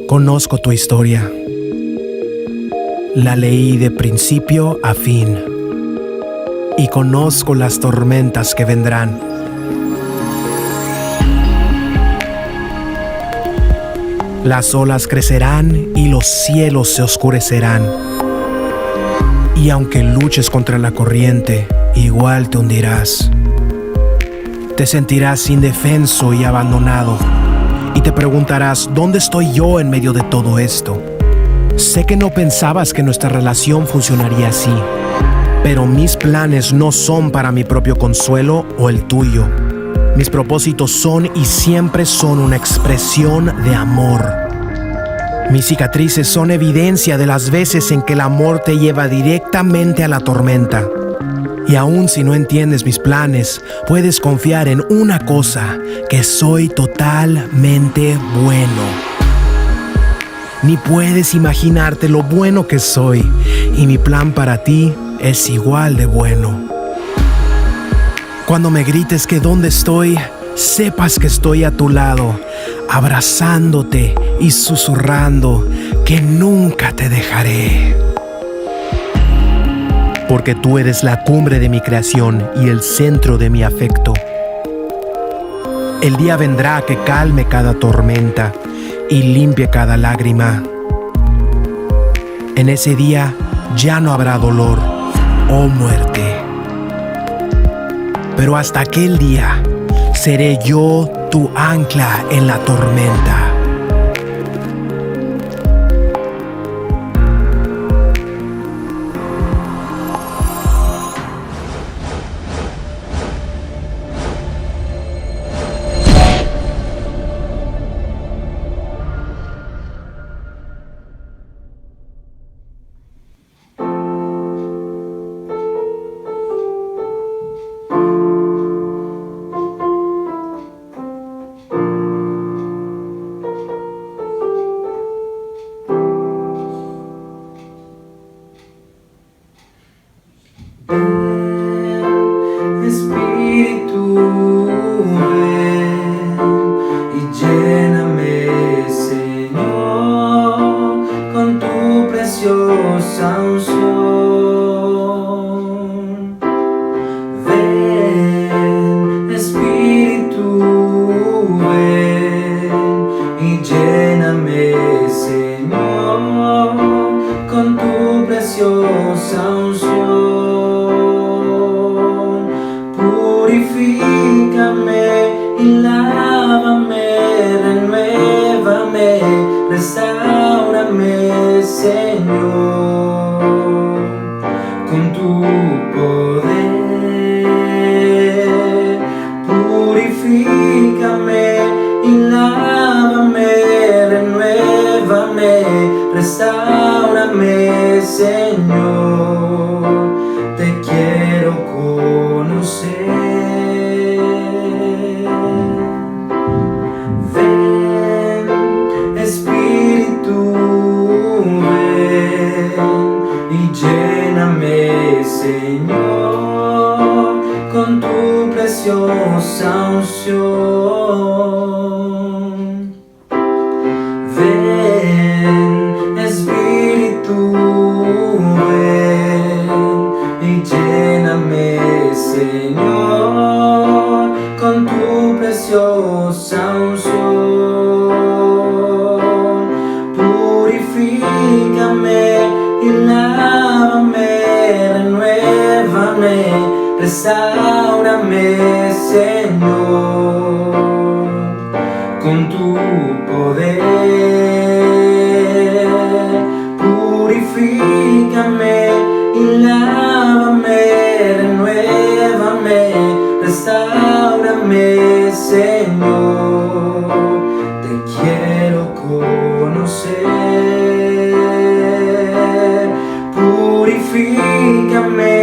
Conozco tu historia. La leí de principio a fin. Y conozco las tormentas que vendrán. Las olas crecerán y los cielos se oscurecerán. Y aunque luches contra la corriente, igual te hundirás. Te sentirás indefenso y abandonado. Y te preguntarás, ¿dónde estoy yo en medio de todo esto? Sé que no pensabas que nuestra relación funcionaría así, pero mis planes no son para mi propio consuelo o el tuyo. Mis propósitos son y siempre son una expresión de amor. Mis cicatrices son evidencia de las veces en que el amor te lleva directamente a la tormenta. Y aun si no entiendes mis planes, puedes confiar en una cosa, que soy totalmente bueno. Ni puedes imaginarte lo bueno que soy, y mi plan para ti es igual de bueno. Cuando me grites que dónde estoy, sepas que estoy a tu lado, abrazándote y susurrando que nunca te dejaré. Porque tú eres la cumbre de mi creación y el centro de mi afecto. El día vendrá que calme cada tormenta y limpie cada lágrima. En ese día ya no habrá dolor o muerte. Pero hasta aquel día seré yo tu ancla en la tormenta. Espíritu, ven y lléname, Señor, con tu preciosa unción. Ven, Espíritu, ven y lléname, Señor, con tu preciosa unción. Purifícame y lávame, renuévame, restáurame, Señor, con tu poder. Purifícame y lávame, renuévame, restáurame, Señor, te quiero conocer. Ven, Espíritu, ven y lléname, Señor, con tu preciosa unción. Ven, Espíritu, ven y lléname, Señor, con tu preciosa unción. Purifícame y lávame, renuévame, restáurame, Señor, con tu poder. Purifícame y lávame, renuévame, restáurame, Señor, te quiero conocer. Purifícame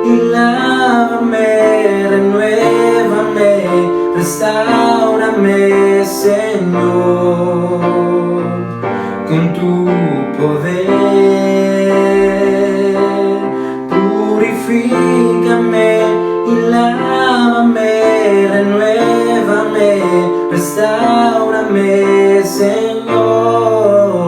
y lávame, renuévame, restáurame, Señor, con tu poder. Purifícame y lávame, renuévame, restáurame, Señor,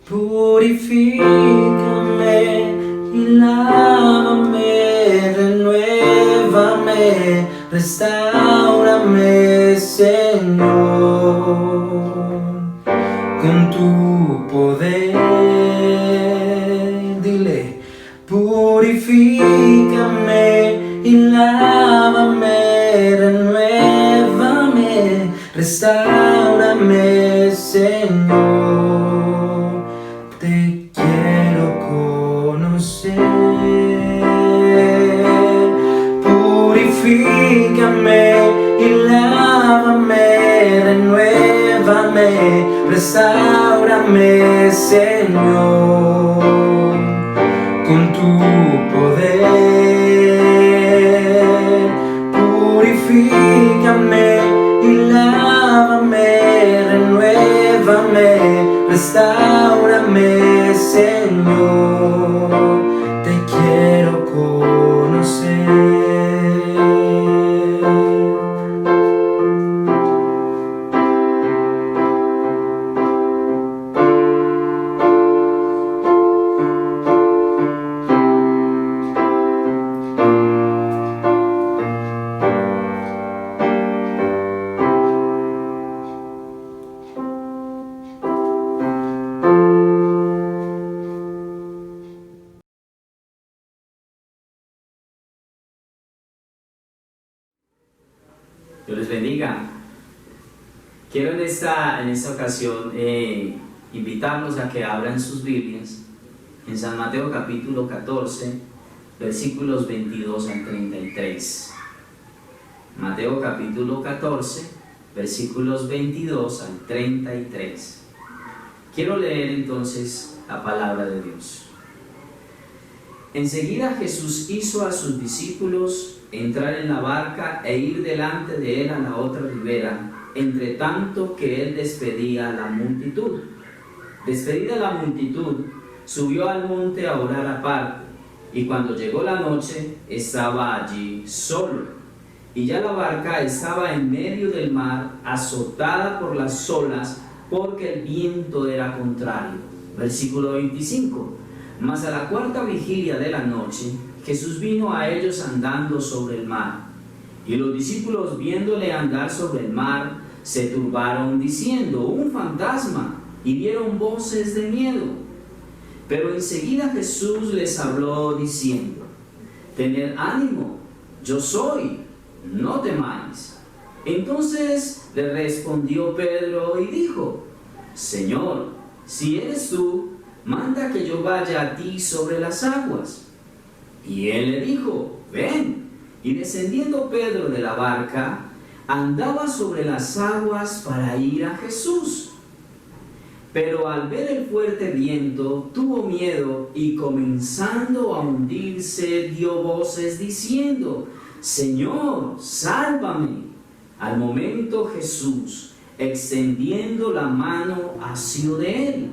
Purifícame y lávame, renuévame, restáurame, Señor, con tu poder. Dile, purifícame y lávame, renuévame, restáurame, Señor, te quiero conocer. Purifícame y lávame, renuévame, restáurame, Señor, con tu poder. Purifícame y lávame, renuévame, restáurame, Señor, te quiero conocer. Dios les bendiga. Quiero en esta ocasión invitarlos a que abran sus Biblias en San Mateo capítulo 14, versículos 22 al 33. Mateo capítulo 14, versículos 22 al 33. Quiero leer entonces la palabra de Dios. Enseguida Jesús hizo a sus discípulos entrar en la barca e ir delante de él a la otra ribera, entre tanto que él despedía a la multitud. Despedida la multitud, subió al monte a orar aparte, y cuando llegó la noche, estaba allí solo. Y ya la barca estaba en medio del mar, azotada por las olas, porque el viento era contrario. Versículo 25. Mas a la cuarta vigilia de la noche, Jesús vino a ellos andando sobre el mar. Y los discípulos, viéndole andar sobre el mar, se turbaron diciendo: un fantasma, y dieron voces de miedo. Pero enseguida Jesús les habló diciendo: tened ánimo, yo soy, no temáis. Entonces le respondió Pedro y dijo: Señor, si eres tú, manda que yo vaya a ti sobre las aguas. Y él le dijo: ven. Y descendiendo Pedro de la barca, andaba sobre las aguas para ir a Jesús. Pero al ver el fuerte viento, tuvo miedo y comenzando a hundirse, dio voces diciendo: Señor, sálvame. Al momento Jesús, extendiendo la mano, asió de él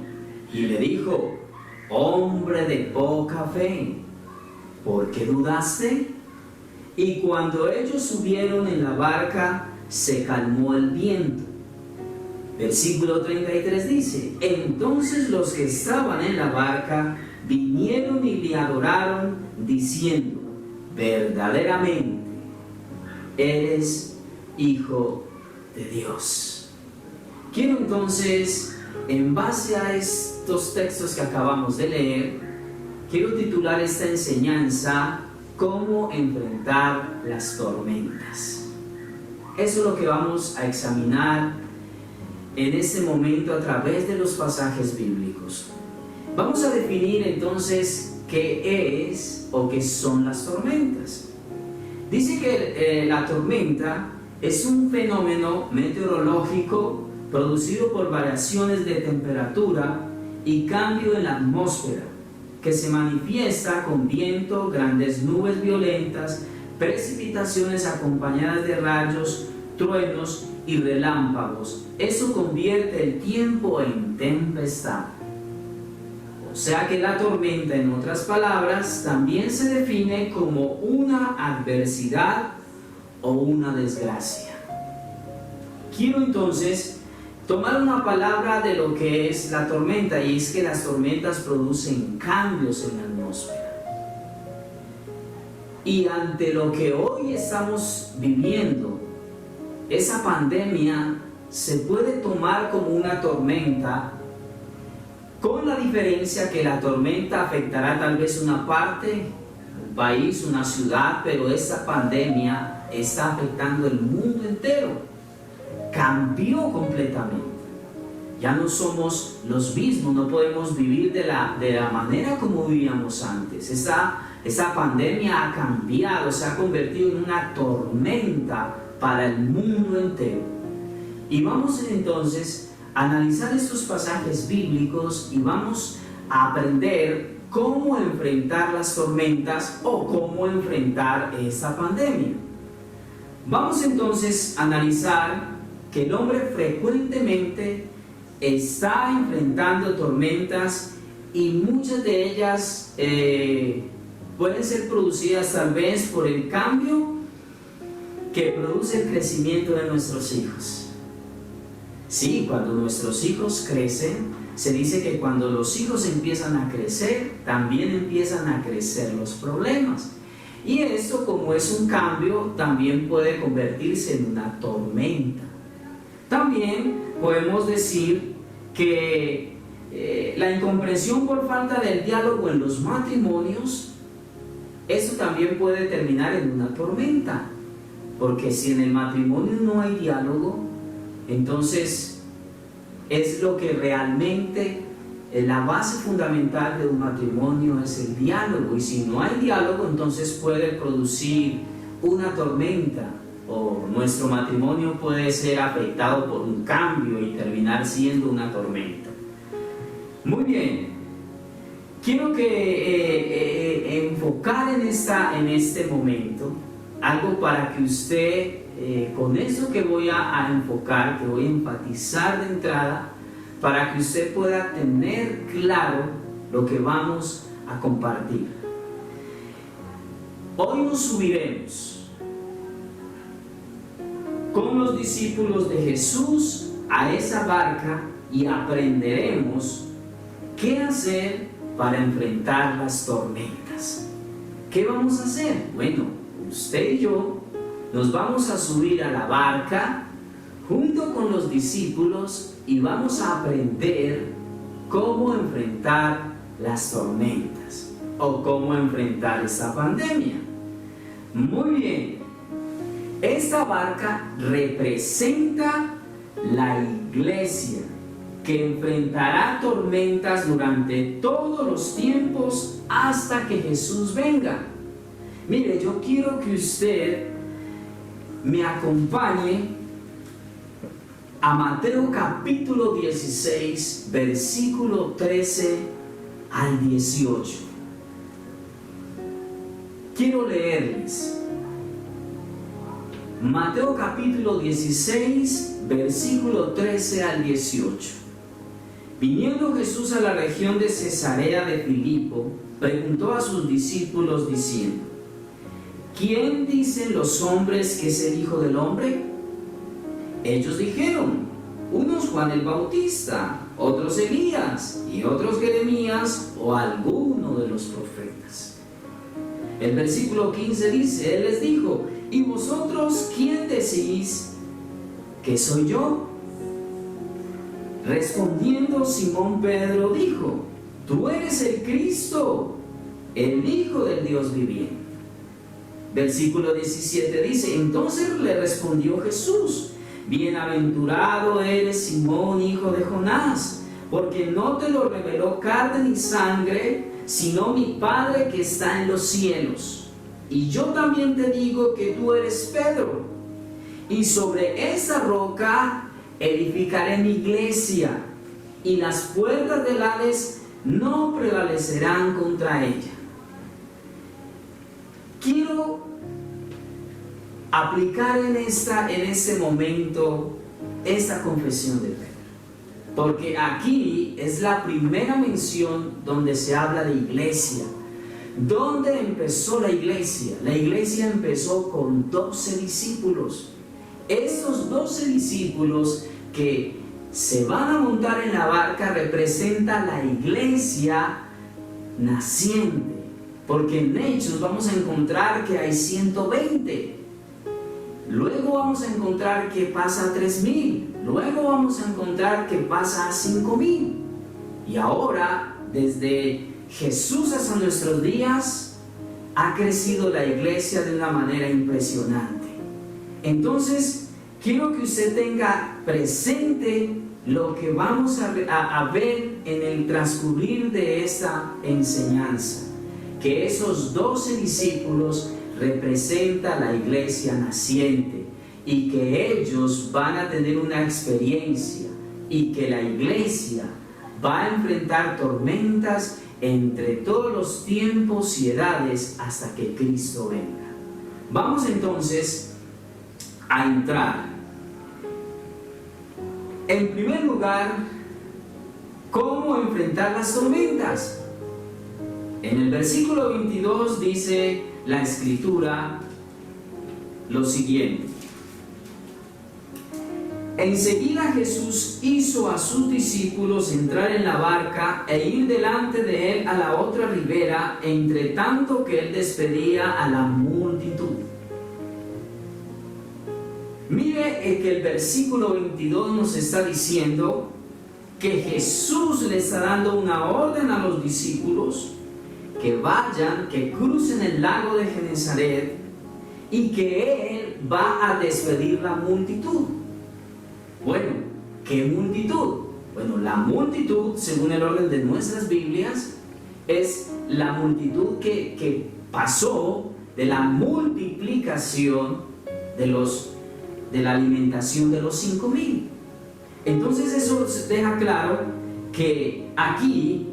y le dijo: hombre de poca fe, ¿por qué dudaste? Y cuando ellos subieron en la barca, se calmó el viento. Versículo 33 dice: entonces los que estaban en la barca vinieron y le adoraron, diciendo: verdaderamente eres Hijo de Dios. Quiero entonces, en base a estos textos que acabamos de leer, quiero titular esta enseñanza: ¿cómo enfrentar las tormentas? Eso es lo que vamos a examinar en este momento a través de los pasajes bíblicos. Vamos a definir entonces qué es o qué son las tormentas. Dice que la tormenta es un fenómeno meteorológico producido por variaciones de temperatura y cambio en la atmósfera, que se manifiesta con viento, grandes nubes violentas, precipitaciones acompañadas de rayos, truenos y relámpagos. Eso convierte el tiempo en tempestad. O sea que la tormenta, en otras palabras, también se define como una adversidad o una desgracia. Quiero entonces tomar una palabra de lo que es la tormenta, y es que las tormentas producen cambios en la atmósfera. Y ante lo que hoy estamos viviendo, esa pandemia se puede tomar como una tormenta, con la diferencia que la tormenta afectará tal vez una parte, un país, una ciudad, pero esta pandemia está afectando el mundo entero. Cambió completamente. Ya no somos los mismos, no podemos vivir de la manera como vivíamos antes. Esa pandemia ha cambiado, se ha convertido en una tormenta para el mundo entero. Y vamos entonces a analizar estos pasajes bíblicos y vamos a aprender cómo enfrentar las tormentas o cómo enfrentar esta pandemia. Vamos entonces a analizar que el hombre frecuentemente está enfrentando tormentas, y muchas de ellas pueden ser producidas tal vez por el cambio que produce el crecimiento de nuestros hijos. Sí, cuando nuestros hijos crecen, se dice que cuando los hijos empiezan a crecer, también empiezan a crecer los problemas. Y esto, como es un cambio, también puede convertirse en una tormenta. También podemos decir que la incomprensión por falta del diálogo en los matrimonios, esto también puede terminar en una tormenta, porque si en el matrimonio no hay diálogo, entonces es lo que realmente la base fundamental de un matrimonio es el diálogo, y si no hay diálogo, entonces puede producir una tormenta, o nuestro matrimonio puede ser afectado por un cambio y terminar siendo una tormenta. Muy bien, quiero que enfocar en este momento algo para que usted, con eso que voy a enfocar, que voy a enfatizar de entrada, para que usted pueda tener claro lo que vamos a compartir. Hoy nos subiremos con los discípulos de Jesús a esa barca y aprenderemos qué hacer para enfrentar las tormentas. ¿Qué vamos a hacer? Bueno, usted y yo nos vamos a subir a la barca junto con los discípulos y vamos a aprender cómo enfrentar las tormentas o cómo enfrentar esta pandemia. Muy bien. Esta barca representa la iglesia que enfrentará tormentas durante todos los tiempos hasta que Jesús venga. Mire, yo quiero que usted me acompañe a Mateo capítulo 16, versículo 13 al 18. Quiero leerles. Mateo capítulo 16, versículo 13 al 18. Viniendo Jesús a la región de Cesarea de Filipo, preguntó a sus discípulos diciendo: ¿quién dicen los hombres que es el Hijo del Hombre? Ellos dijeron: unos Juan el Bautista, otros Elías, y otros Jeremías o alguno de los profetas. El versículo 15 dice: Él les dijo: ¿y vosotros quién decís que soy yo? Respondiendo Simón Pedro dijo: tú eres el Cristo, el Hijo del Dios viviente. Versículo 17 dice: entonces le respondió Jesús: bienaventurado eres Simón, hijo de Jonás, porque no te lo reveló carne ni sangre, sino mi Padre que está en los cielos. Y yo también te digo que tú eres Pedro, y sobre esa roca edificaré mi iglesia, y las puertas del Hades no prevalecerán contra ella. Quiero aplicar en este momento esta confesión de Pedro, porque aquí es la primera mención donde se habla de iglesia. ¿Dónde empezó la iglesia? La iglesia empezó con 12 discípulos. Estos 12 discípulos que se van a montar en la barca representa la iglesia naciente, porque en Hechos vamos a encontrar que hay 120, luego vamos a encontrar que pasa a 3,000, luego vamos a encontrar que pasa a 5,000, y ahora desde Jesús hasta nuestros días ha crecido la iglesia de una manera impresionante. Entonces quiero que usted tenga presente lo que vamos a ver en el transcurrir de esta enseñanza, que esos 12 discípulos representan la iglesia naciente y que ellos van a tener una experiencia y que la iglesia va a enfrentar tormentas entre todos los tiempos y edades hasta que Cristo venga. Vamos entonces a entrar. En primer lugar, ¿cómo enfrentar las tormentas? En el versículo 22 dice la Escritura lo siguiente: enseguida Jesús hizo a sus discípulos entrar en la barca e ir delante de él a la otra ribera, entre tanto que él despedía a la multitud. Mire que el versículo 22 nos está diciendo que Jesús le está dando una orden a los discípulos que vayan, que crucen el lago de Genesaret y que él va a despedir la multitud. Bueno, ¿qué multitud? Bueno, la multitud, según el orden de nuestras Biblias, es la multitud que pasó de la multiplicación de la alimentación de los 5,000. Entonces eso deja claro que aquí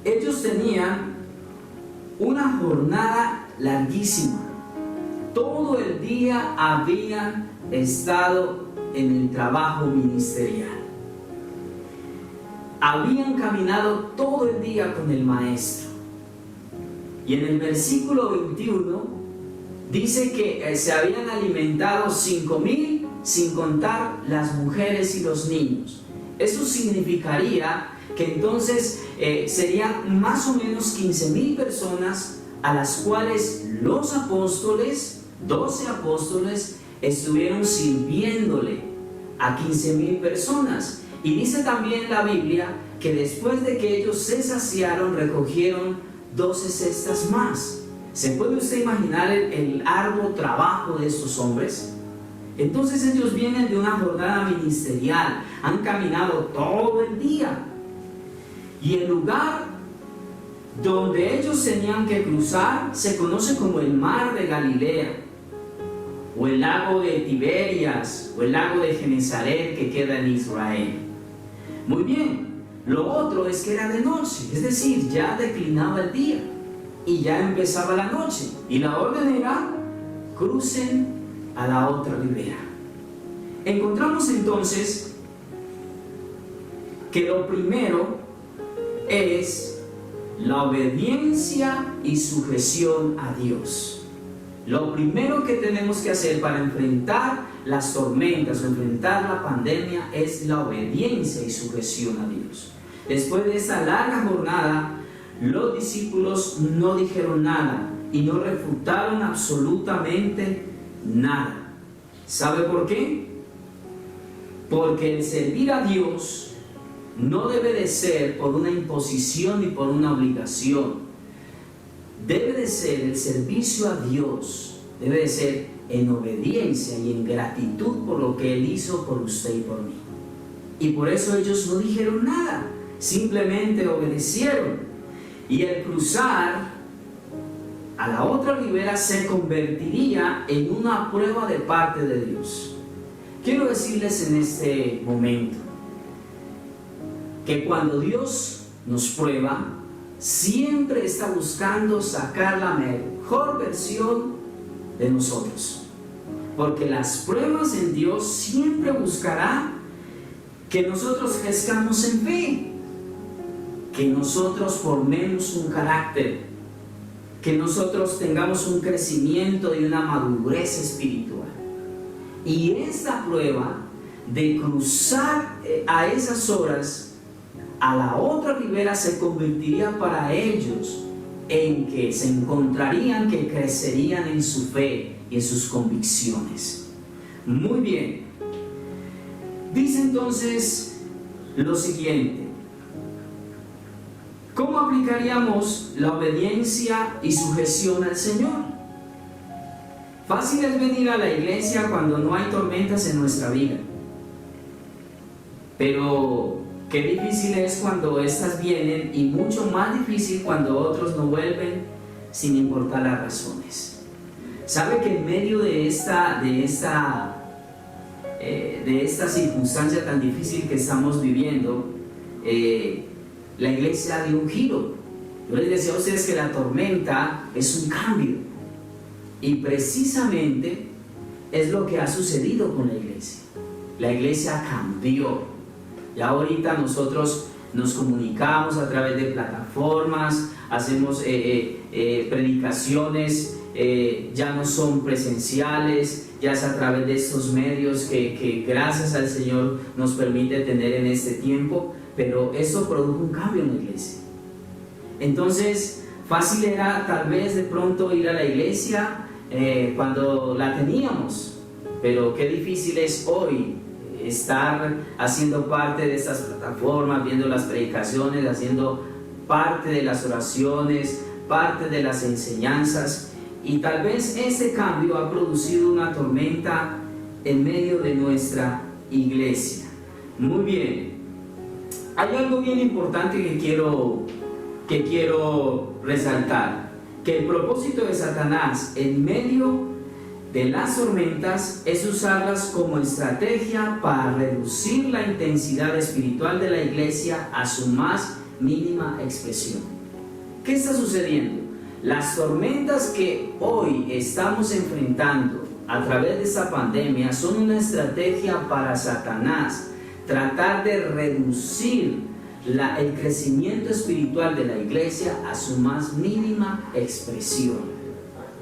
ellos tenían una jornada larguísima. Todo el día habían estado en el trabajo ministerial. Habían caminado todo el día con el maestro. Y en el versículo 21 dice que se habían alimentado 5,000, sin contar las mujeres y los niños. Eso significaría que entonces serían más o menos 15,000 personas a las cuales los apóstoles, 12 apóstoles, estuvieron sirviéndole a 15,000 personas. Y dice también la Biblia que después de que ellos se saciaron, recogieron 12 cestas más. ¿Se puede usted imaginar el arduo trabajo de estos hombres? Entonces ellos vienen de una jornada ministerial, han caminado todo el día. Y el lugar donde ellos tenían que cruzar se conoce como el mar de Galilea, o el lago de Tiberias, o el lago de Genesaret que queda en Israel. Muy bien, lo otro es que era de noche, es decir, ya declinaba el día y ya empezaba la noche, y la orden era: crucen a la otra ribera. Encontramos entonces que lo primero es la obediencia y sujeción a Dios. Lo primero que tenemos que hacer para enfrentar las tormentas o enfrentar la pandemia es la obediencia y sujeción a Dios. Después de esa larga jornada, los discípulos no dijeron nada y no refutaron absolutamente nada. ¿Sabe por qué? Porque el servir a Dios no debe de ser por una imposición ni por una obligación. Debe de ser el servicio a Dios, debe de ser en obediencia y en gratitud por lo que Él hizo por usted y por mí. Y por eso ellos no dijeron nada, simplemente obedecieron. Y el cruzar a la otra ribera se convertiría en una prueba de parte de Dios. Quiero decirles en este momento que cuando Dios nos prueba, siempre está buscando sacar la mejor versión de nosotros. Porque las pruebas en Dios siempre buscará que nosotros crezcamos en fe, que nosotros formemos un carácter, que nosotros tengamos un crecimiento y una madurez espiritual. Y esta prueba de cruzar a esas horas a la otra ribera se convertiría para ellos en que se encontrarían, que crecerían en su fe y en sus convicciones. Muy bien. Dice entonces lo siguiente: ¿cómo aplicaríamos la obediencia y sujeción al Señor? Fácil es venir a la iglesia cuando no hay tormentas en nuestra vida, pero qué difícil es cuando estas vienen, y mucho más difícil cuando otros no vuelven sin importar las razones. ¿Sabe que en medio de esta circunstancia tan difícil que estamos viviendo, la iglesia dio un giro? Yo les decía a ustedes que la tormenta es un cambio, y precisamente es lo que ha sucedido con la iglesia. La iglesia cambió. Ya ahorita nosotros nos comunicamos a través de plataformas, hacemos predicaciones, ya no son presenciales, ya es a través de estos medios que gracias al Señor nos permite tener en este tiempo, pero eso produjo un cambio en la iglesia. Entonces, fácil era tal vez de pronto ir a la iglesia cuando la teníamos, pero qué difícil es hoy estar haciendo parte de estas plataformas, viendo las predicaciones, haciendo parte de las oraciones, parte de las enseñanzas, y tal vez ese cambio ha producido una tormenta en medio de nuestra iglesia. Muy bien, hay algo bien importante que quiero resaltar, que el propósito de Satanás en medio de las tormentas es usarlas como estrategia para reducir la intensidad espiritual de la iglesia a su más mínima expresión. ¿Qué está sucediendo? Las tormentas que hoy estamos enfrentando a través de esta pandemia son una estrategia para Satanás tratar de reducir el crecimiento espiritual de la iglesia a su más mínima expresión.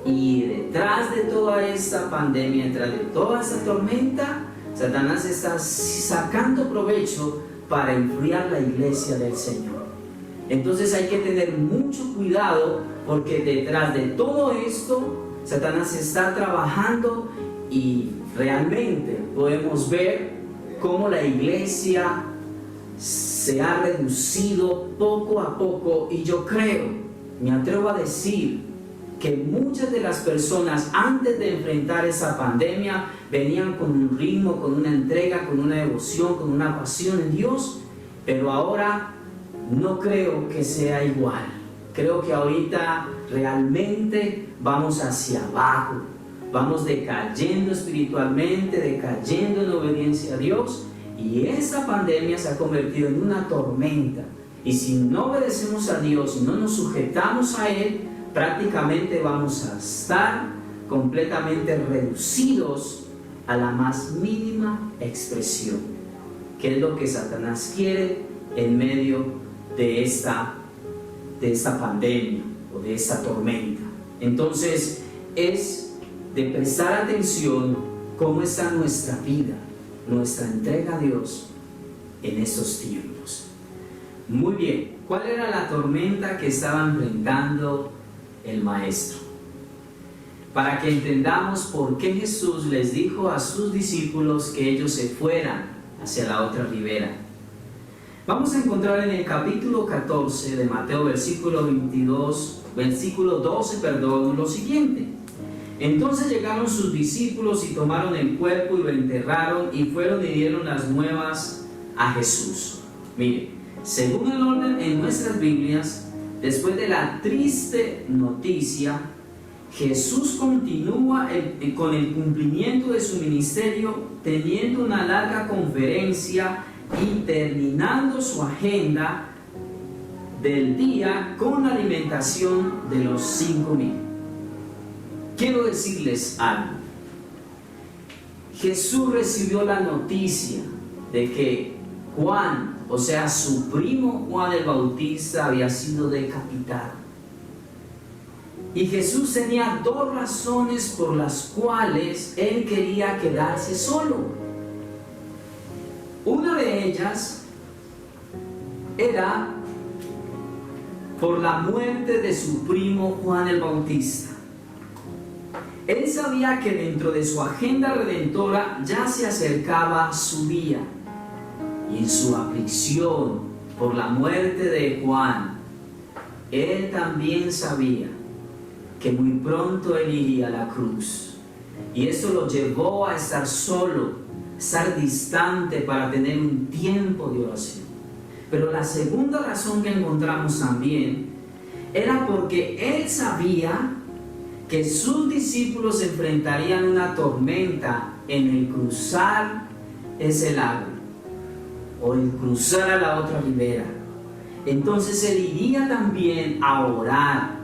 Y detrás de toda esta pandemia, detrás de toda esta tormenta, Satanás está sacando provecho para enfriar la iglesia del Señor. Entonces hay que tener mucho cuidado, porque detrás de todo esto Satanás está trabajando, y realmente podemos ver cómo la iglesia se ha reducido poco a poco. Y yo creo, me atrevo a decir, que muchas de las personas antes de enfrentar esa pandemia venían con un ritmo, con una entrega, con una devoción, con una pasión en Dios, pero ahora no creo que sea igual. Creo que ahorita realmente vamos hacia abajo, vamos decayendo espiritualmente, decayendo en obediencia a Dios, y esa pandemia se ha convertido en una tormenta, y si no obedecemos a Dios y no nos sujetamos a Él, prácticamente vamos a estar completamente reducidos a la más mínima expresión, que es lo que Satanás quiere en medio de esta pandemia o de esta tormenta. Entonces es de prestar atención cómo está nuestra vida, nuestra entrega a Dios en estos tiempos. Muy bien, ¿cuál era la tormenta que estaba enfrentando el maestro? Para que entendamos por qué Jesús les dijo a sus discípulos que ellos se fueran hacia la otra ribera. Vamos a encontrar en el capítulo 14 de Mateo, versículo 12, lo siguiente: entonces llegaron sus discípulos y tomaron el cuerpo y lo enterraron, y fueron y dieron las nuevas a Jesús. Mire, según el orden en nuestras Biblias, después de la triste noticia, Jesús continúa con el cumplimiento de su ministerio, teniendo una larga conferencia y terminando su agenda del día con la alimentación de los 5,000. Quiero decirles algo. Jesús recibió la noticia de que Juan, o sea, su primo Juan el Bautista, había sido decapitado. Y Jesús tenía dos razones por las cuales él quería quedarse solo. Una de ellas era por la muerte de su primo Juan el Bautista. Él sabía que dentro de su agenda redentora ya se acercaba su día, y en su aflicción por la muerte de Juan, él también sabía que muy pronto él iría a la cruz, y esto lo llevó a estar solo, estar distante para tener un tiempo de oración. Pero la segunda razón que encontramos también era porque él sabía que sus discípulos enfrentarían una tormenta en el cruzar ese lago o el cruzar a la otra ribera. Entonces él iría también a orar,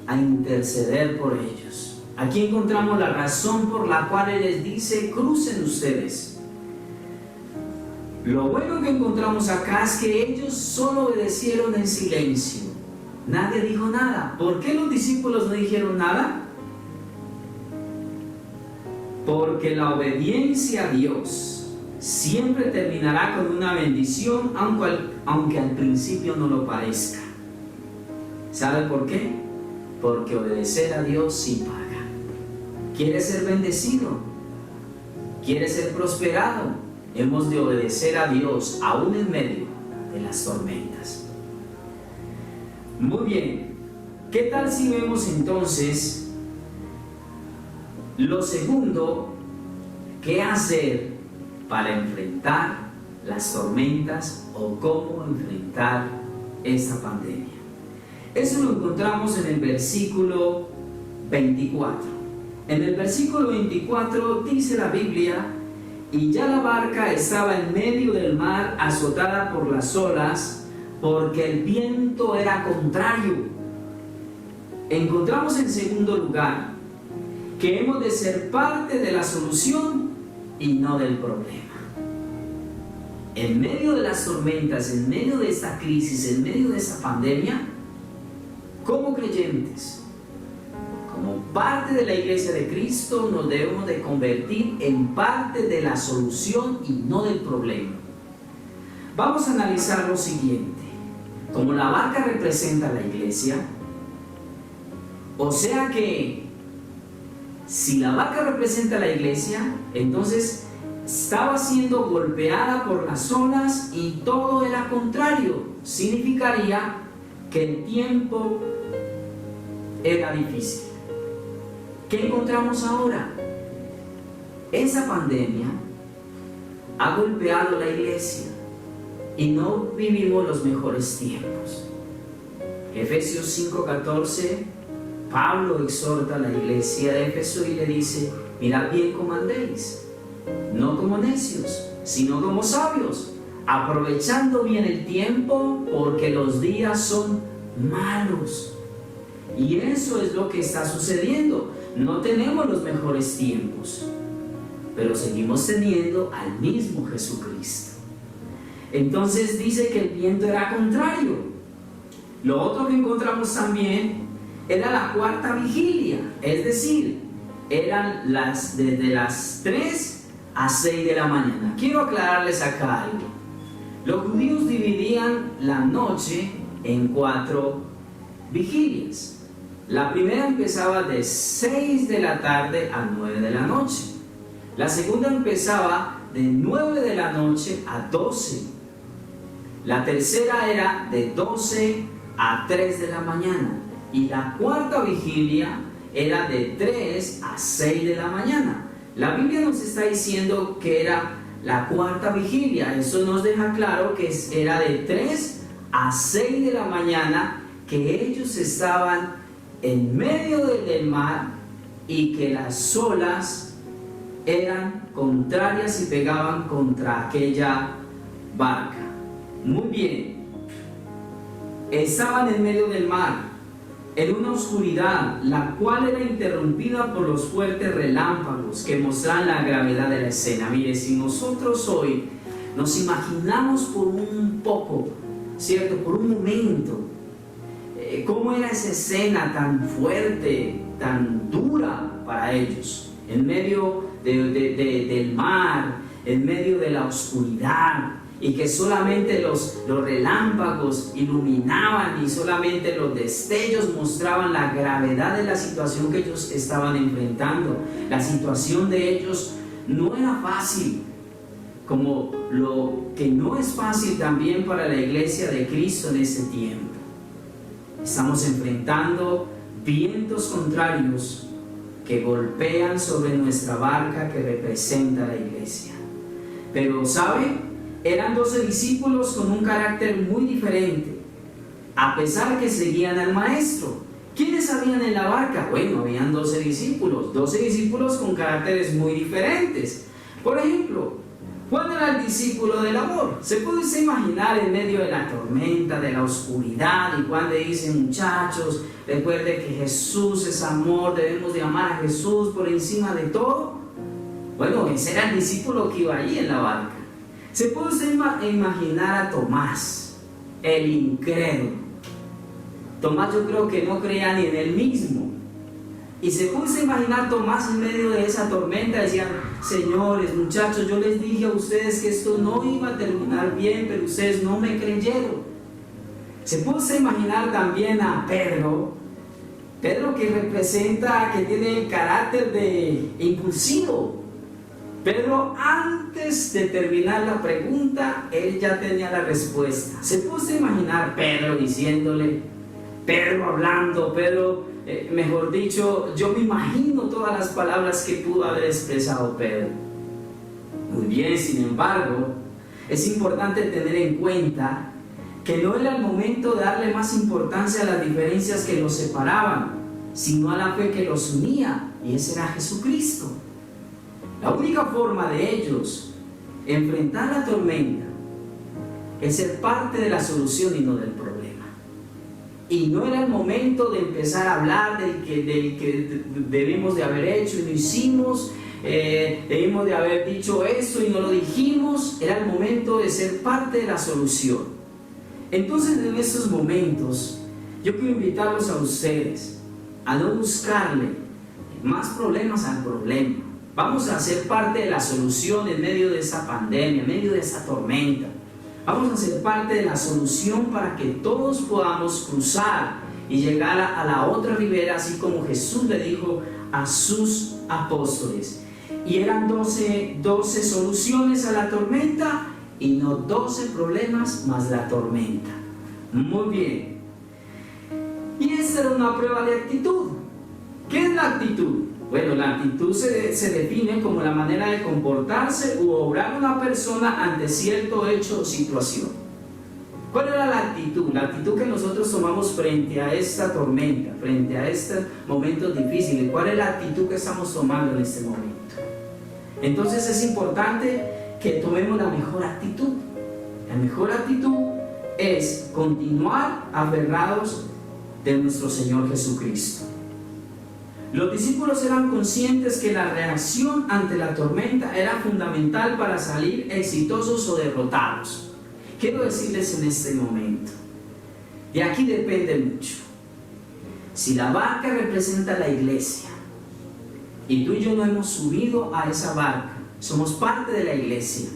a interceder por ellos. Aquí encontramos la razón por la cual él les dice: crucen ustedes. Lo bueno que encontramos acá es que ellos solo obedecieron en silencio. Nadie dijo nada. ¿Por qué los discípulos no dijeron nada? Porque la obediencia a Dios siempre terminará con una bendición, aunque al principio no lo parezca. ¿Sabe por qué? Porque obedecer a Dios sí paga. ¿Quieres ser bendecido? ¿Quieres ser prosperado? Hemos de obedecer a Dios aún en medio de las tormentas. Muy bien, ¿qué tal si vemos entonces lo segundo, qué hacer para enfrentar las tormentas o cómo enfrentar esta pandemia? Eso lo encontramos en el versículo 24. En el versículo 24 dice la Biblia: y ya la barca estaba en medio del mar, azotada por las olas, porque el viento era contrario. Encontramos en segundo lugar que hemos de ser parte de la solución y no del problema. En medio de las tormentas, en medio de esta crisis, en medio de esta pandemia, como creyentes, como parte de la iglesia de Cristo, nos debemos de convertir en parte de la solución y no del problema. Vamos a analizar lo siguiente. Como la barca representa a la iglesia, o sea que si la barca representa a la iglesia, entonces estaba siendo golpeada por las olas y todo era contrario. Significaría que el tiempo era difícil. ¿Qué encontramos ahora? Esa pandemia ha golpeado a la iglesia y no vivimos los mejores tiempos. Efesios 5:14, Pablo exhorta a la iglesia de Éfeso y le dice: mirad bien cómo andéis, no como necios, sino como sabios, aprovechando bien el tiempo, porque los días son malos. Y eso es lo que está sucediendo. No tenemos los mejores tiempos, pero seguimos teniendo al mismo Jesucristo. Entonces dice que el viento era contrario. Lo otro que encontramos también era la cuarta vigilia, es decir, eran desde las 3 a 6 de la mañana. Quiero aclararles acá algo. Los judíos dividían la noche en 4 vigilias. La primera empezaba de 6 de la tarde a 9 de la noche. La segunda empezaba de 9 de la noche a 12. La tercera era de 12 a 3 de la mañana. Y la cuarta vigilia era de 3 a 6 de la mañana. La Biblia nos está diciendo que era la cuarta vigilia. Eso nos deja claro que era de 3 a 6 de la mañana, que ellos estaban en medio del mar y que las olas eran contrarias y pegaban contra aquella barca. Muy bien, estaban en medio del mar, en una oscuridad, la cual era interrumpida por los fuertes relámpagos que mostraban la gravedad de la escena. Mire, si nosotros hoy nos imaginamos por un poco, ¿cierto? Por un momento, cómo era esa escena tan fuerte, tan dura para ellos, en medio del mar, en medio de la oscuridad y que solamente los relámpagos iluminaban y solamente los destellos mostraban la gravedad de la situación que ellos estaban enfrentando. La situación de ellos no era fácil, como lo que no es fácil también para la iglesia de Cristo en este tiempo. Estamos enfrentando vientos contrarios que golpean sobre nuestra barca que representa la iglesia. Pero, ¿sabe? Eran 12 discípulos con un carácter muy diferente, a pesar que seguían al maestro. ¿Quiénes habían en la barca? Bueno, habían 12 discípulos con caracteres muy diferentes. Por ejemplo, Juan era el discípulo del amor. ¿Se puede usted imaginar en medio de la tormenta, de la oscuridad, y Juan le dice: muchachos, recuerde que Jesús es amor, debemos de amar a Jesús por encima de todo? Bueno, ese era el discípulo que iba ahí en la barca. ¿Se puede usted imaginar a Tomás, el incrédulo? Tomás, yo creo que no creía ni en él mismo. Y se puede usted imaginar a Tomás en medio de esa tormenta. Decían: señores, muchachos, yo les dije a ustedes que esto no iba a terminar bien, pero ustedes no me creyeron. Se puede usted imaginar también a Pedro que representa, que tiene el carácter de impulsivo. Pedro, antes de terminar la pregunta, él ya tenía la respuesta. ¿Se puede imaginar Pedro diciéndole, Pedro hablando, mejor dicho, yo me imagino todas las palabras que pudo haber expresado Pedro? Muy bien, sin embargo, es importante tener en cuenta que no era el momento de darle más importancia a las diferencias que los separaban, sino a la fe que los unía, y ese era Jesucristo. La única forma de ellos enfrentar la tormenta es ser parte de la solución y no del problema. Y no era el momento de empezar a hablar del que debimos de haber hecho y no hicimos, debimos de haber dicho esto y no lo dijimos. Era el momento de ser parte de la solución. Entonces, en estos momentos, yo quiero invitarlos a ustedes a no buscarle más problemas al problema. Vamos a ser parte de la solución en medio de esta pandemia, en medio de esta tormenta. Vamos a ser parte de la solución para que todos podamos cruzar y llegar a la otra ribera, así como Jesús le dijo a sus apóstoles. Y eran 12 soluciones a la tormenta y no 12 problemas más la tormenta. Muy bien. Y esta era una prueba de actitud. ¿Qué es la actitud? Bueno, la actitud se define como la manera de comportarse u obrar una persona ante cierto hecho o situación. ¿Cuál era la actitud? La actitud que nosotros tomamos frente a esta tormenta, frente a estos momentos difíciles. ¿Cuál es la actitud que estamos tomando en este momento? Entonces es importante que tomemos la mejor actitud. La mejor actitud es continuar aferrados de nuestro Señor Jesucristo. Los discípulos eran conscientes que la reacción ante la tormenta era fundamental para salir exitosos o derrotados. Quiero decirles en este momento, de aquí depende mucho. Si la barca representa la iglesia y tú y yo no hemos subido a esa barca, somos parte de la iglesia,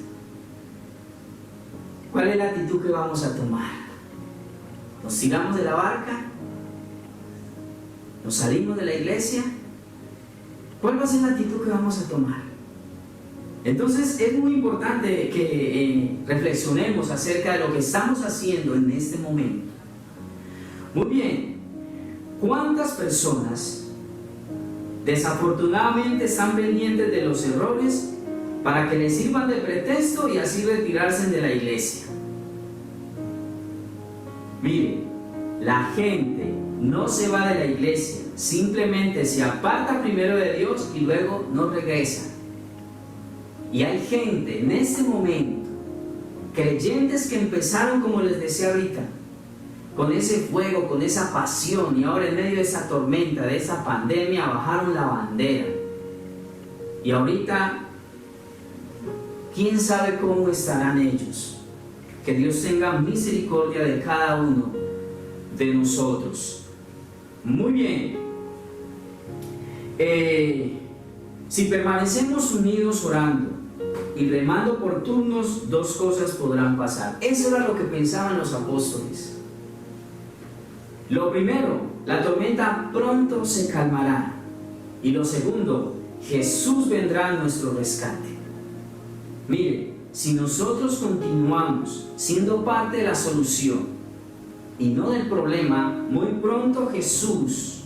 ¿cuál es la actitud que vamos a tomar? ¿Nos tiramos de la barca? ¿Nos salimos de la iglesia? ¿Cuál va a ser la actitud que vamos a tomar? Entonces es muy importante que reflexionemos acerca de lo que estamos haciendo en este momento. Muy bien, ¿cuántas personas desafortunadamente están pendientes de los errores para que les sirvan de pretexto y así retirarse de la iglesia? Mire, la gente no se va de la iglesia, simplemente se aparta primero de Dios y luego no regresa. Y hay gente en este momento, creyentes que empezaron, como les decía ahorita, con ese fuego, con esa pasión, y ahora en medio de esa tormenta, de esa pandemia, bajaron la bandera. Y ahorita, ¿quién sabe cómo estarán ellos? Que Dios tenga misericordia de cada uno de nosotros. Muy bien. Si permanecemos unidos orando y y remando por turnos, dos cosas podrán pasar. Eso era lo que pensaban los apóstoles. Lo primero, la tormenta pronto se calmará. Y lo segundo, Jesús vendrá a nuestro rescate. Mire, si nosotros continuamos siendo parte de la solución y no del problema, muy pronto Jesús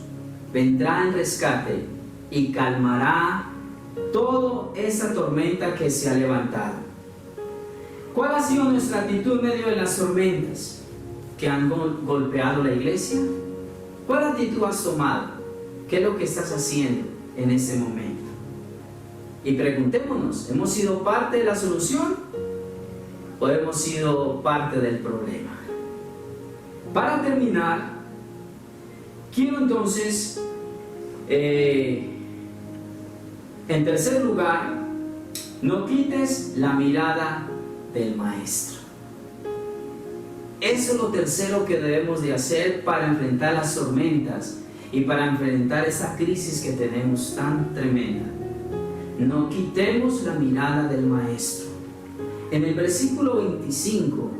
vendrá en rescate y calmará toda esa tormenta que se ha levantado. ¿Cuál ha sido nuestra actitud en medio de las tormentas que han golpeado la iglesia? ¿Cuál actitud has tomado? ¿Qué es lo que estás haciendo en este momento? Y preguntémonos, ¿hemos sido parte de la solución o hemos sido parte del problema? Para terminar, quiero entonces, en tercer lugar, no quites la mirada del maestro. Eso es lo tercero que debemos de hacer para enfrentar las tormentas y para enfrentar esa crisis que tenemos tan tremenda. No quitemos la mirada del maestro. En el versículo 25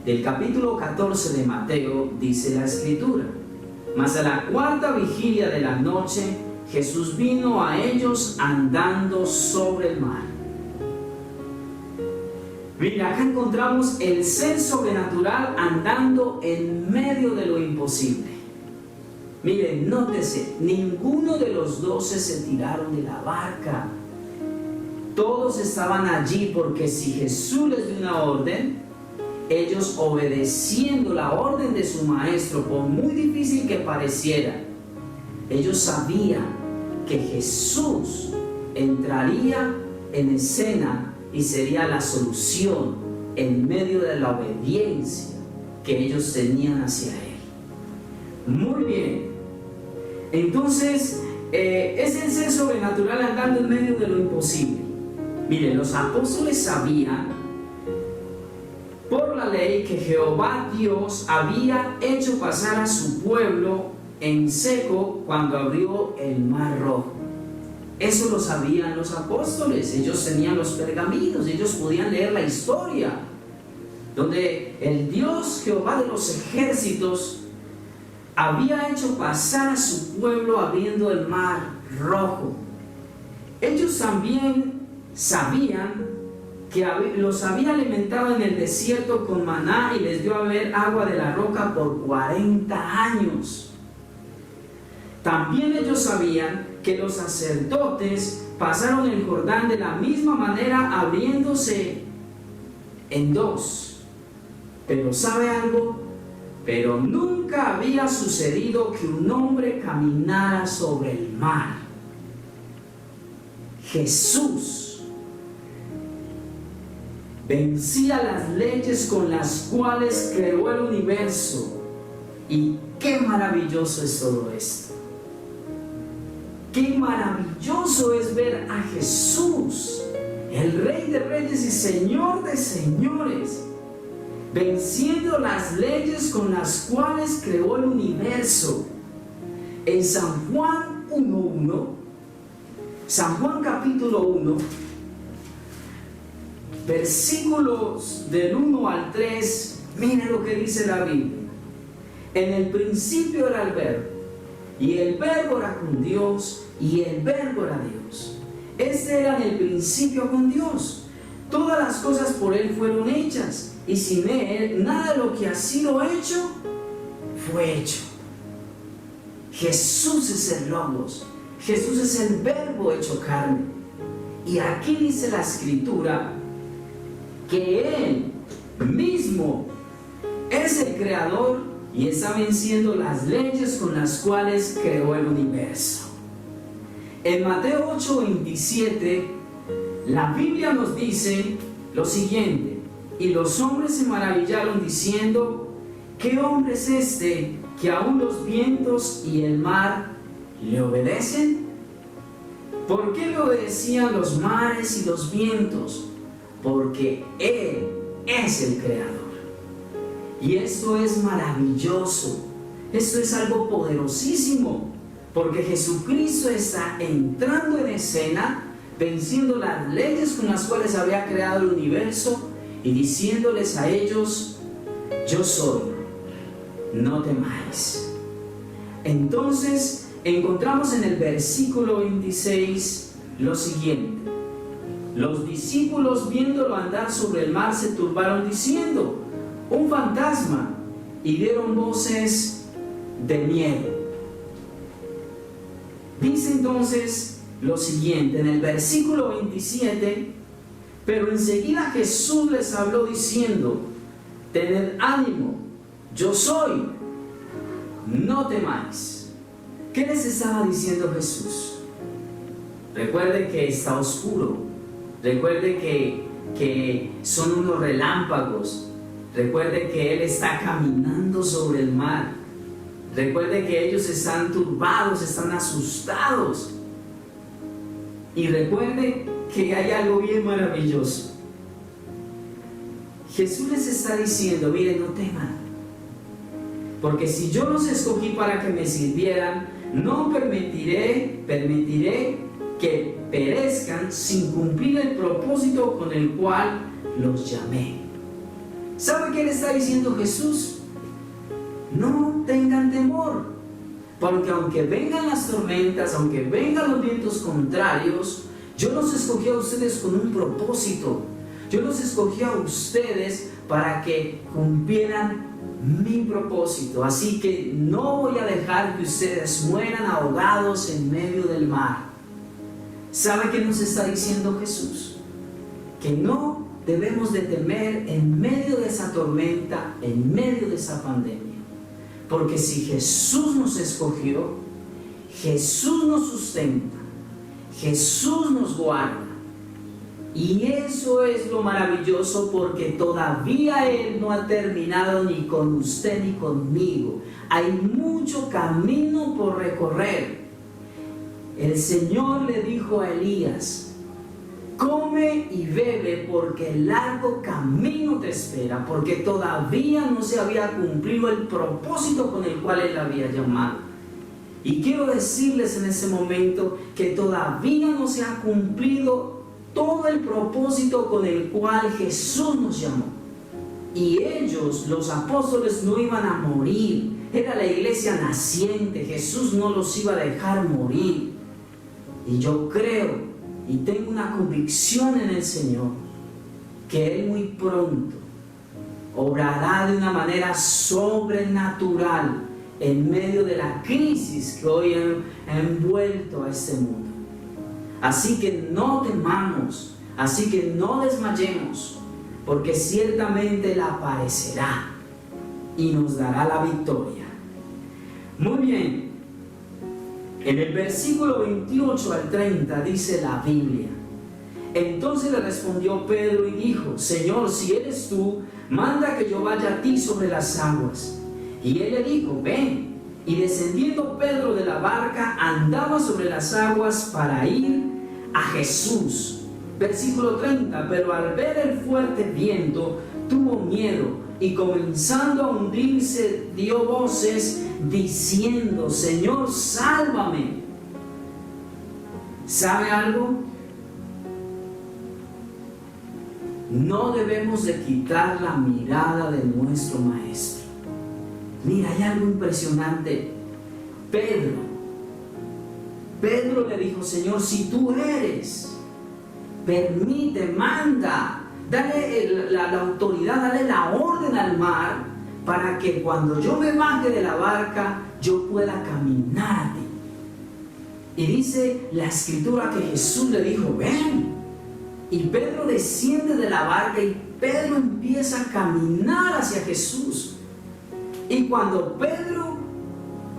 del capítulo 14 de Mateo dice la escritura: mas a la cuarta vigilia de la noche Jesús vino a ellos andando sobre el mar. Mira, acá encontramos el ser sobrenatural andando en medio de lo imposible. Miren, nótese, ninguno de los 12 se tiraron de la barca. Todos estaban allí porque si Jesús les dio una orden, ellos obedeciendo la orden de su maestro, por muy difícil que pareciera, ellos sabían que Jesús entraría en escena y sería la solución en medio de la obediencia que ellos tenían hacia Él. Muy bien. Entonces, es el ser sobrenatural andando en medio de lo imposible. Miren, los apóstoles sabían por la ley que Jehová Dios había hecho pasar a su pueblo en seco cuando abrió el mar rojo. Eso lo sabían los apóstoles. Ellos tenían los pergaminos, ellos podían leer la historia donde el Dios Jehová de los ejércitos había hecho pasar a su pueblo abriendo el mar rojo. Ellos también sabían que los había alimentado en el desierto con maná y les dio a beber agua de la roca por 40 años. También ellos sabían que los sacerdotes pasaron el Jordán de la misma manera, abriéndose en dos. Pero ¿sabe algo? Pero nunca había sucedido que un hombre caminara sobre el mar. Jesús vencía las leyes con las cuales creó el universo. Y qué maravilloso es todo esto. Qué maravilloso es ver a Jesús, el Rey de Reyes y Señor de Señores, venciendo las leyes con las cuales creó el universo. En San Juan 1:1, San Juan capítulo 1, versículos del 1 al 3, miren lo que dice la Biblia. En el principio era el Verbo, y el Verbo era con Dios, y el Verbo era Dios. Este era en el principio con Dios. Todas las cosas por Él fueron hechas, y sin Él nada de lo que ha sido hecho fue hecho. Jesús es el Logos, Jesús es el Verbo hecho carne. Y aquí dice la Escritura que Él mismo es el Creador y está venciendo las leyes con las cuales creó el universo. En Mateo 8:27, la Biblia nos dice lo siguiente: y los hombres se maravillaron diciendo, ¿qué hombre es este que aún los vientos y el mar le obedecen? ¿Por qué le obedecían los mares y los vientos? Porque Él es el Creador. Y esto es maravilloso, esto es algo poderosísimo, porque Jesucristo está entrando en escena venciendo las leyes con las cuales había creado el universo y diciéndoles a ellos: yo soy, no temáis. Entonces encontramos en el versículo 26 lo siguiente: los discípulos, viéndolo andar sobre el mar, se turbaron diciendo: un fantasma, y dieron voces de miedo. Dice entonces lo siguiente en el versículo 27: pero enseguida Jesús les habló diciendo: tened ánimo, yo soy, no temáis. ¿Qué les estaba diciendo Jesús? Recuerde que está oscuro, recuerde que son unos relámpagos, recuerde que Él está caminando sobre el mar, recuerde que ellos están turbados, están asustados. Y recuerde que hay algo bien maravilloso. Jesús les está diciendo: miren, no teman, porque si yo los escogí para que me sirvieran, no permitiré que perezcan sin cumplir el propósito con el cual los llamé. ¿Sabe qué le está diciendo Jesús? No tengan temor, porque aunque vengan las tormentas, aunque vengan los vientos contrarios, yo los escogí a ustedes con un propósito. Yo los escogí a ustedes para que cumplieran mi propósito. Así que no voy a dejar que ustedes mueran ahogados en medio del mar. ¿Sabe qué nos está diciendo Jesús? Que no debemos de temer en medio de esa tormenta, en medio de esa pandemia. Porque si Jesús nos escogió, Jesús nos sustenta, Jesús nos guarda. Y eso es lo maravilloso, porque todavía Él no ha terminado ni con usted ni conmigo. Hay mucho camino por recorrer. El Señor le dijo a Elías: come y bebe, porque el largo camino te espera, porque todavía no se había cumplido el propósito con el cual Él había llamado. Y quiero decirles en ese momento que todavía no se ha cumplido todo el propósito con el cual Jesús nos llamó. Y ellos, los apóstoles, no iban a morir. Era la iglesia naciente. Jesús no los iba a dejar morir. Y yo creo y tengo una convicción en el Señor que Él muy pronto obrará de una manera sobrenatural en medio de la crisis que hoy ha envuelto a este mundo. Así que no temamos, así que no desmayemos, porque ciertamente Él aparecerá y nos dará la victoria. Muy bien, en el versículo 28 al 30 dice la Biblia: entonces le respondió Pedro y dijo: Señor, si eres tú, manda que yo vaya a ti sobre las aguas. Y él le dijo: ven. Y descendiendo Pedro de la barca, andaba sobre las aguas para ir a Jesús. Versículo 30: pero al ver el fuerte viento, tuvo miedo, y comenzando a hundirse, dio voces diciendo: Señor, sálvame. ¿Sabe algo? No debemos de quitar la mirada de nuestro Maestro. Mira, hay algo impresionante. Pedro le dijo: Señor, si tú eres, permite, manda, dale la autoridad, dale la orden al mar, para que cuando yo me baje de la barca, yo pueda caminar a ti. Y dice la escritura que Jesús le dijo: ven. Y Pedro desciende de la barca y Pedro empieza a caminar hacia Jesús. Y cuando Pedro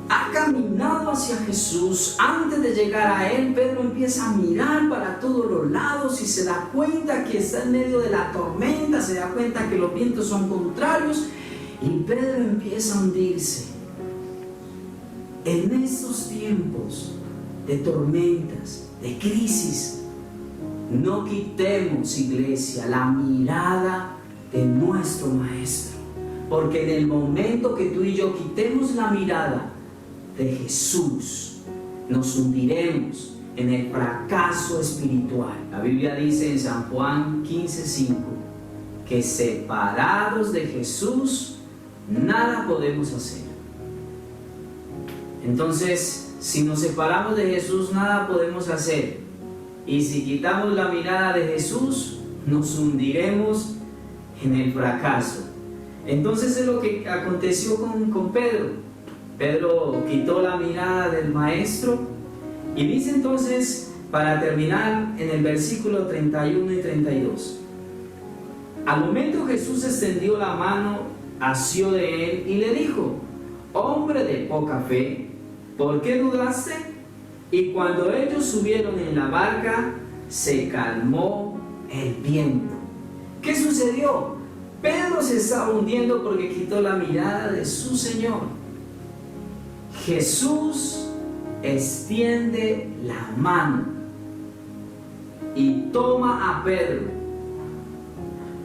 ha caminado hacia Jesús, antes de llegar a Él, Pedro empieza a mirar para todos los lados y se da cuenta que está en medio de la tormenta, se da cuenta que los vientos son contrarios, y Pedro empieza a hundirse. En estos tiempos de tormentas, de crisis, no quitemos, iglesia, la mirada de nuestro Maestro. Porque en el momento que tú y yo quitemos la mirada de Jesús, nos hundiremos en el fracaso espiritual. La Biblia dice en San Juan 15:5 que separados de Jesús nada podemos hacer. Entonces, si nos separamos de Jesús, nada podemos hacer. Y si quitamos la mirada de Jesús, nos hundiremos en el fracaso. Entonces es lo que aconteció con Pedro. Pedro quitó la mirada del maestro y dice entonces, para terminar, en el versículo 31 y 32: al momento Jesús extendió la mano, asió de él y le dijo: hombre de poca fe, ¿por qué dudaste? Y cuando ellos subieron en la barca, se calmó el viento. ¿Qué sucedió? Pedro se estaba hundiendo porque quitó la mirada de su Señor. Jesús extiende la mano y toma a Pedro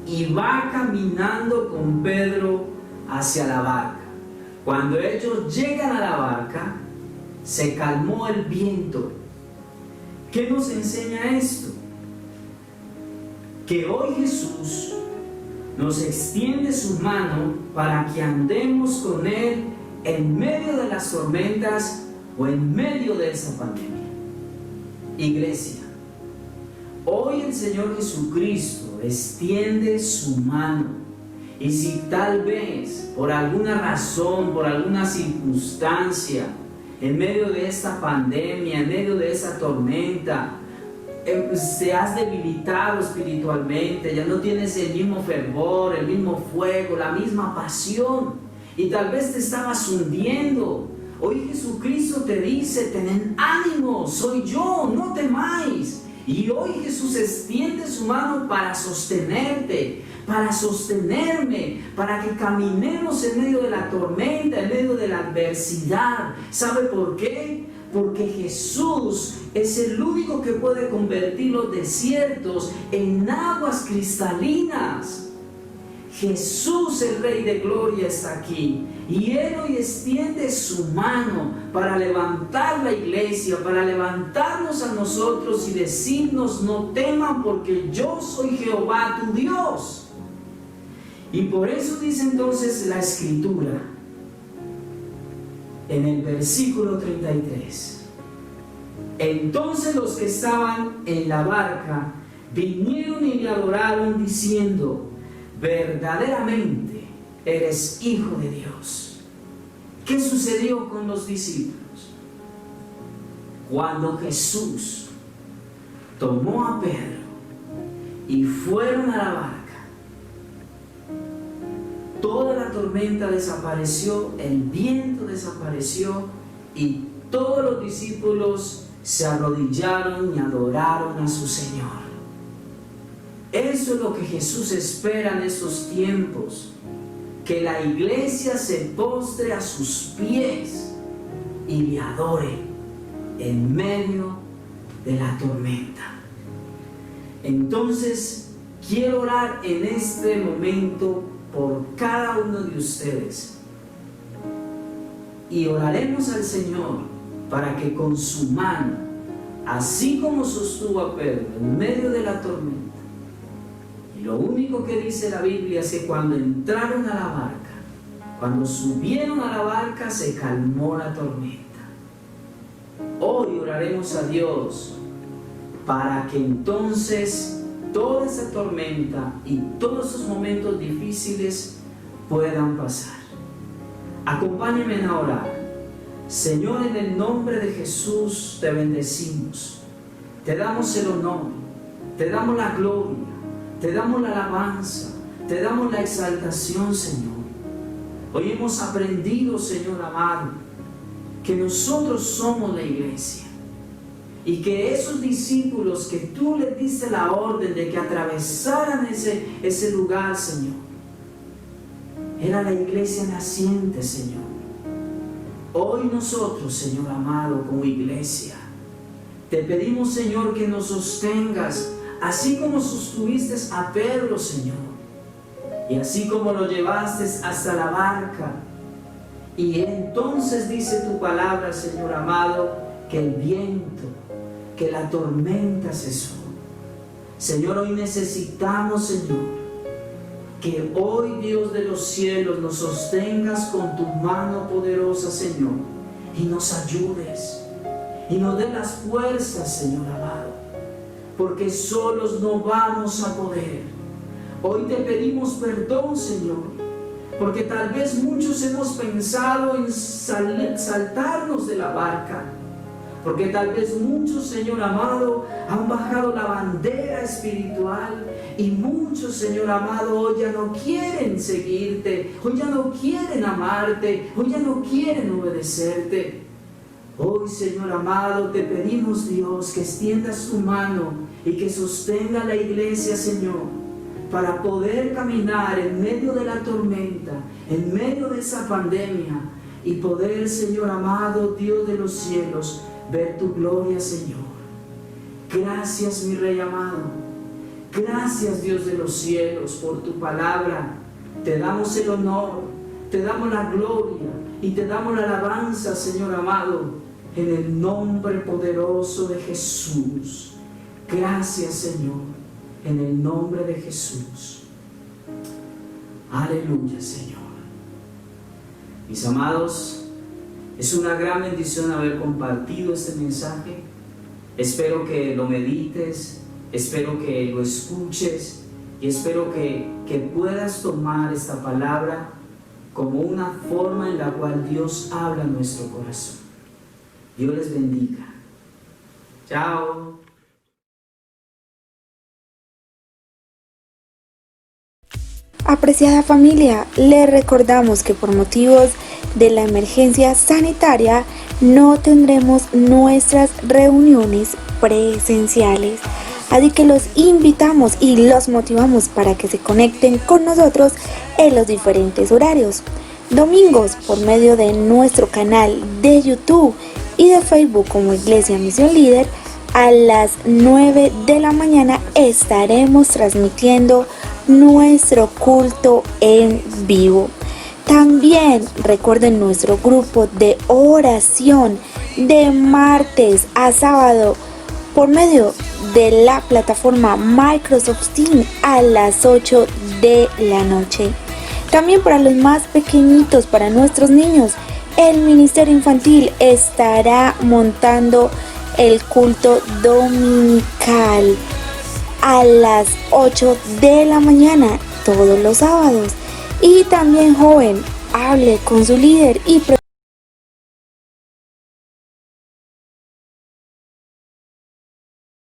y va caminando con Pedro hacia la barca. Cuando ellos llegan a la barca, se calmó el viento. ¿Qué nos enseña esto? Que hoy Jesús nos extiende su mano para que andemos con Él en medio de las tormentas o en medio de esa pandemia. Iglesia, hoy el Señor Jesucristo extiende su mano, y si tal vez por alguna razón, por alguna circunstancia, en medio de esta pandemia, en medio de esa tormenta, te has debilitado espiritualmente, ya no tienes el mismo fervor, el mismo fuego, la misma pasión, y tal vez te estabas hundiendo. Hoy Jesucristo te dice: tened ánimo, soy yo, no temáis. Y hoy Jesús extiende su mano para sostenerte, para sostenerme, para que caminemos en medio de la tormenta, en medio de la adversidad. ¿Sabe por qué? Porque Jesús es el único que puede convertir los desiertos en aguas cristalinas. Jesús, el Rey de Gloria, está aquí, y Él hoy extiende su mano para levantar la iglesia, para levantarnos a nosotros y decirnos: no teman, porque yo soy Jehová tu Dios. Y por eso dice entonces la Escritura en el versículo 33: entonces los que estaban en la barca vinieron y le adoraron diciendo: verdaderamente eres Hijo de Dios. ¿Qué sucedió con los discípulos? Cuando Jesús tomó a Pedro y fueron a la barca, toda la tormenta desapareció, el viento desapareció, y todos los discípulos se arrodillaron y adoraron a su Señor. Eso es lo que Jesús espera en estos tiempos, que la iglesia se postre a sus pies y le adore en medio de la tormenta. Entonces, quiero orar en este momento por cada uno de ustedes, y oraremos al Señor para que con su mano, así como sostuvo a Pedro en medio de la tormenta, lo único que dice la Biblia es que cuando entraron a la barca, cuando subieron a la barca, se calmó la tormenta. Hoy oraremos a Dios para que entonces toda esa tormenta y todos esos momentos difíciles puedan pasar. Acompáñenme a orar. Señor, en el nombre de Jesús te bendecimos, te damos el honor, te damos la gloria, te damos la alabanza, te damos la exaltación, Señor. Hoy hemos aprendido, Señor amado, que nosotros somos la iglesia, y que esos discípulos que tú les diste la orden de que atravesaran ese lugar, Señor, era la iglesia naciente, Señor. Hoy nosotros, Señor amado, como iglesia, te pedimos, Señor, que nos sostengas, así como sostuviste a Pedro, Señor, y así como lo llevaste hasta la barca. Y entonces dice tu palabra, Señor amado, que el viento que la tormenta cesó. Señor, hoy necesitamos, Señor, que hoy, Dios de los cielos, nos sostengas con tu mano poderosa, Señor, y nos ayudes, y nos dé las fuerzas, Señor amado, porque solos no vamos a poder. Hoy te pedimos perdón, Señor, porque tal vez muchos hemos pensado en saltarnos de la barca, porque tal vez muchos, Señor amado, han bajado la bandera espiritual y muchos, Señor amado, hoy ya no quieren seguirte, hoy ya no quieren amarte, hoy ya no quieren obedecerte. Hoy, Señor amado, te pedimos, Dios, que extiendas tu mano y que sostenga la iglesia, Señor, para poder caminar en medio de la tormenta, en medio de esa pandemia y poder, Señor amado, Dios de los cielos, ver tu gloria, Señor. Gracias, mi Rey amado. Gracias, Dios de los cielos, por tu palabra. Te damos el honor, te damos la gloria y te damos la alabanza, Señor amado, en el nombre poderoso de Jesús. Gracias, Señor, en el nombre de Jesús. Aleluya, Señor. Mis amados, es una gran bendición haber compartido este mensaje. Espero que lo medites, espero que lo escuches y espero que puedas tomar esta palabra como una forma en la cual Dios habla en nuestro corazón. Dios les bendiga. Chao. Apreciada familia, les recordamos que por motivos de la emergencia sanitaria no tendremos nuestras reuniones presenciales. Así que los invitamos y los motivamos para que se conecten con nosotros en los diferentes horarios. Domingos por medio de nuestro canal de YouTube y de Facebook como Iglesia Misión Líder, a las 9 de la mañana estaremos transmitiendo nuestro culto en vivo. También recuerden nuestro grupo de oración de martes a sábado por medio de la plataforma Microsoft Teams a las 8 de la noche. También para los más pequeñitos, para nuestros niños, el Ministerio Infantil estará montando el culto dominical a las 8 de la mañana todos los sábados. Y también, joven, hable con su líder y